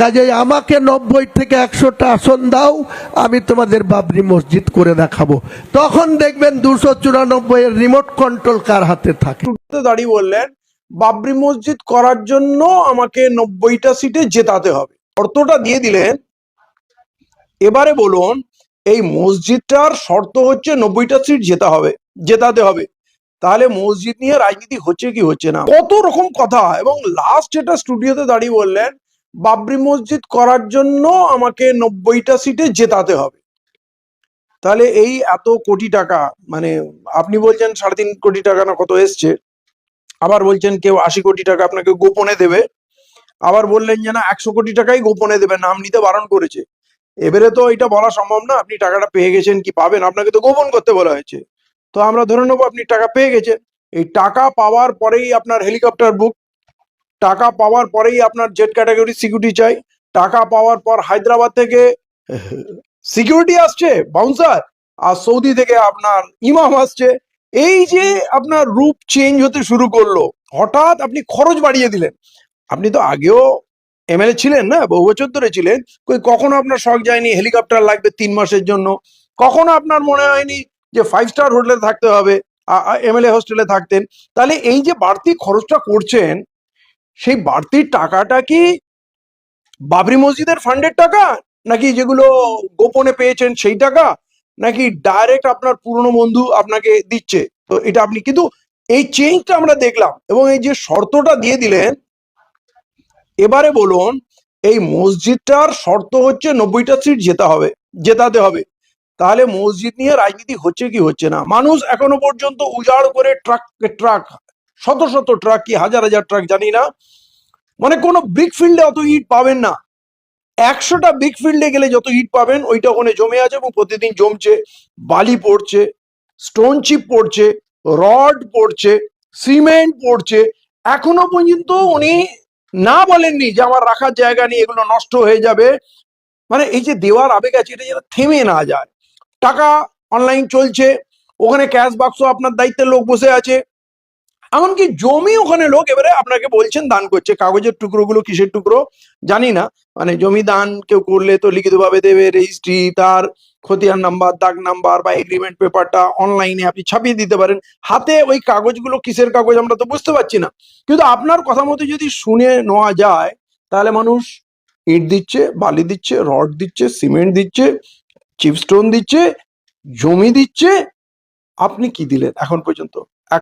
কাজেই আমাকে 90 থেকে 100টা আসন দাও, আমি তোমাদের বাবরি মসজিদ করে দেখাবো। তখন দেখবেন 294 এর রিমোট কন্ট্রোল কার হাতে থাকে। দাঁড়িয়ে বললেন বাবরি মসজিদ করার জন্য আমাকে 90টা সিটে জেতাতে হবে, শর্তটা দিয়ে দিলেন। এবারে বলুন এই মসজিদটার শর্ত হচ্ছে 90টা সিট জেতাতে হবে, তাহলে মসজিদ নিয়ে রাজনীতি হচ্ছে কি হচ্ছে না, কত রকম কথা। এবং লাস্ট এটা স্টুডিওতে দাঁড়িয়ে বললেন বাবরি মসজিদ করার জন্য আমাকে 90টা সিটে জেতাতে হবে। তাহলে এই এত কোটি টাকা, মানে আপনি বলছেন 3.5 কোটি টাকা না কত এসছে, আবার বলছেন কেউ 80 কোটি টাকা আপনাকে গোপনে দেবে, আবার বললেন যে না 100 কোটি টাকাই গোপনে দেবে, নাম নিতে বারণ করেছে। এবারে তো এটা বলা সম্ভব না আপনি টাকাটা পেয়ে গেছেন কি পাবেন, আপনাকে তো গোপন করতে বলা হয়েছে। তো আমরা ধরে নেবো আপনি টাকা পেয়ে গেছেন, এই টাকা পাওয়ার পরেই আপনার হেলিকপ্টার বুক, টাকা পাওয়ার পরেই আপনার জেড ক্যাটাগরি সিকিউরিটি চাই, টাকা পাওয়ার পর হায়দ্রাবাদ থেকে সিকিউরিটি আসছে বাউন্সার, আর সৌদি থেকে আপনার ইমাম আসছে। এই যে আপনার রূপ চেঞ্জ হতে শুরু করলো, হঠাৎ আপনি খরচ বাড়িয়ে দিলেন। আপনি তো আগেও এমএলএ ছিলেন না, বহু বছর ধরে ছিলেন, কখনো আপনার শখ যায়নি হেলিকপ্টার লাগবে 3 মাসের জন্য, কখনো আপনার মনে হয়নি যে 5 স্টার হোটেলে থাকতে হবে, এমএলএ হোস্টেলে থাকতেন। তাহলে এই যে বাড়তি খরচটা করছেন, সেই বাড়তি টাকাটা কি বাবরি মসজিদের ফান্ডের টাকা, নাকি যেগুলো গোপনে পেয়েছেন সেই টাকা, নাকি ডাইরেক্ট আপনার পুরনো বন্ধু আপনাকে দিচ্ছে? তো এটা আপনি কিন্তু এই চেঞ্জটা আমরা দেখলাম, এবং এই যে শর্তটা দিয়ে দিলেন। এবারে বলুন এই মসজিদটার শর্ত হচ্ছে 90টা সিট জেতাতে হবে, তাহলে মসজিদ নিয়ে রাজনীতি হচ্ছে কি হচ্ছে না। মানুষ এখনো পর্যন্ত উজাড় করে ট্রাক শত শত ট্রাক কি হাজার হাজার ট্রাক জানি না, মানে কোনো বিগ ফিল্ডে অত ইট পাবেন না। 100টা বিগ ফিল্ডে গেলে যত ইট পাবেন ওইটা ওখানে জমে আছে, এবং প্রতিদিন জমছে, বালি পড়ছে, স্টোন চিপ পড়ছে, রড পড়ছে, সিমেন্ট পড়ছে। এখনো পর্যন্ত উনি না বলেননি যে আমার রাখার জায়গা নেই, এগুলো নষ্ট হয়ে যাবে। মানে এই যে দেওয়ার আবেগ আছে, এটা যেন থেমে না যায়। টাকা অনলাইন চলছে, ওখানে ক্যাশ বাক্স আপনার দায়িত্বের লোক বসে আছে, এমনকি জমি ওখানে লোক এবারে আপনাকে বলছেন দান করছে। কাগজের টুকরোগুলো কিসের টুকরো জানি না, মানে জমি দান কেউ করলে তো লিখিতভাবে দেবে, রেজিস্ট্রি, তার খতিয়ান নাম্বার, দাগ নাম্বার বা এগ্রিমেন্ট পেপারটা অনলাইনে আপনি ছাপিয়ে দিতে পারেন। হাতে ওই কাগজগুলো কিসের কাগজ আমরা তো বুঝতে পারছি না, কিন্তু আপনার কথা মতো যদি শুনে নেওয়া যায়, তাহলে মানুষ ইট দিচ্ছে, বালি দিচ্ছে, রড দিচ্ছে, সিমেন্ট দিচ্ছে, চিপস্টোন দিচ্ছে, জমি দিচ্ছে। আপনি কি দিলেন এখন পর্যন্ত?